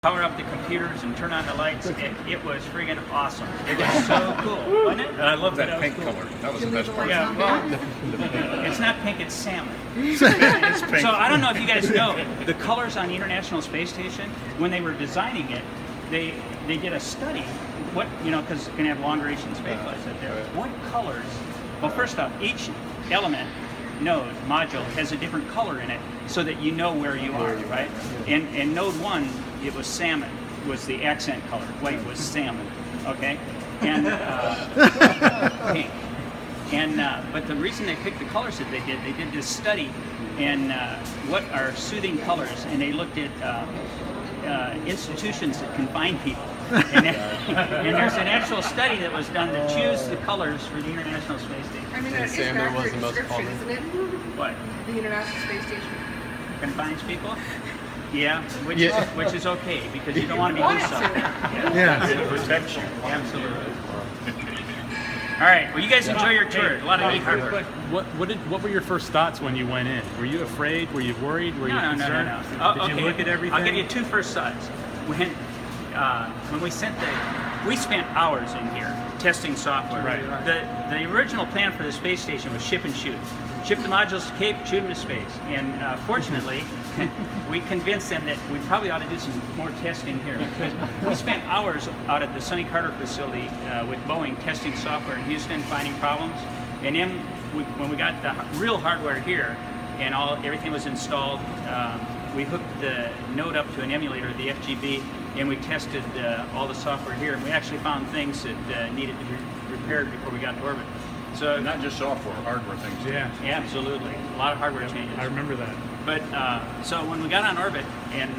power up the computers and turn on the lights. It was friggin' awesome. It was so cool, wasn't it? And I love that pink color. That was the best part. Yeah, well, it's not pink, it's salmon. It's pink. So I don't know if you guys know, the colors on the International Space Station, when they were designing it, they did a study, because you're going to have long-duration space flights up there. What colors, well, first off, each element, node, module, has a different color in it so that you know where you are, right? And node 1, it was salmon, was the accent color. White was salmon, okay? And pink. And but the reason they picked the colors that they did this study and what are soothing colors, and they looked at institutions that confine people. And there's an actual study that was done to choose the colors for the International Space Station. I mean, And salmon was the most common. Isn't it? What? The International Space Station. Confines people? Yeah, which is okay because you don't want to be loose on it. Yeah. It protects you. Absolutely. All right. Well, you guys enjoy your tour. A lot of neat hardware. What were your first thoughts when you went in? Were you afraid? Were you worried? Were you No. concerned? Oh, Did you look at everything? I'll give you two first thoughts. When we we spent hours in here testing software. Right. The original plan for the space station was ship and shoot. Ship the modules to Cape, shoot them to space. And fortunately, we convinced them that we probably ought to do some more testing here. Because we spent hours out at the Sonny Carter facility with Boeing testing software in Houston, finding problems. And then when we got the real hardware here and everything was installed, we hooked the node up to an emulator, the FGB, and we tested all the software here. And we actually found things that needed to be repaired before we got to orbit. So Not just software, hardware things. Too. Yeah. absolutely, a lot of hardware changes. I remember that. But so when we got on orbit and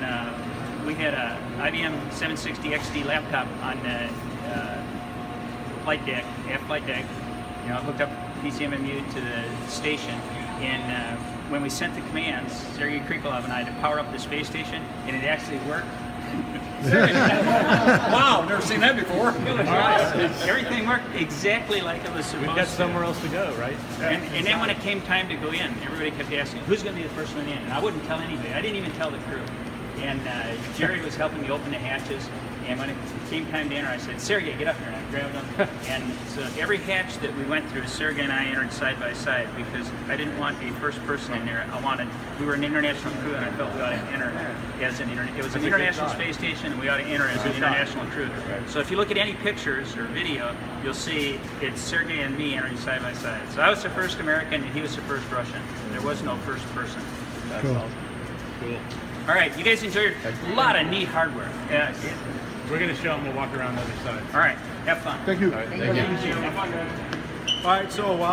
we had a IBM 760 XD laptop on the flight deck, flight deck, hooked up PCMMU to the station, and when we sent the commands, Sergei Krikalev and I, to power up the space station, and it actually worked. Wow, never seen that before. Everything worked exactly like it was supposed to. We've got somewhere else to go, right? And then when it came time to go in, everybody kept asking, who's going to be the first one in? And I wouldn't tell anybody. I didn't even tell the crew. And Jerry was helping me open the hatches. And when it came time to enter, I said, Sergei, get up here. And I grabbed him. And so every hatch that we went through, Sergei and I entered side by side because I didn't want a first person in there. We were an international crew, and I felt we ought to enter as it was an international space station, and we ought to enter as an international crew. So if you look at any pictures or video, you'll see it's Sergei and me entering side by side. So I was the first American, and he was the first Russian. There was no first person. That's awesome. Cool. All right, you guys enjoyed a lot of neat hardware. We're going to show them. We'll walk around the other side. All right, have fun. Thank you. Thank you. All right, so obviously.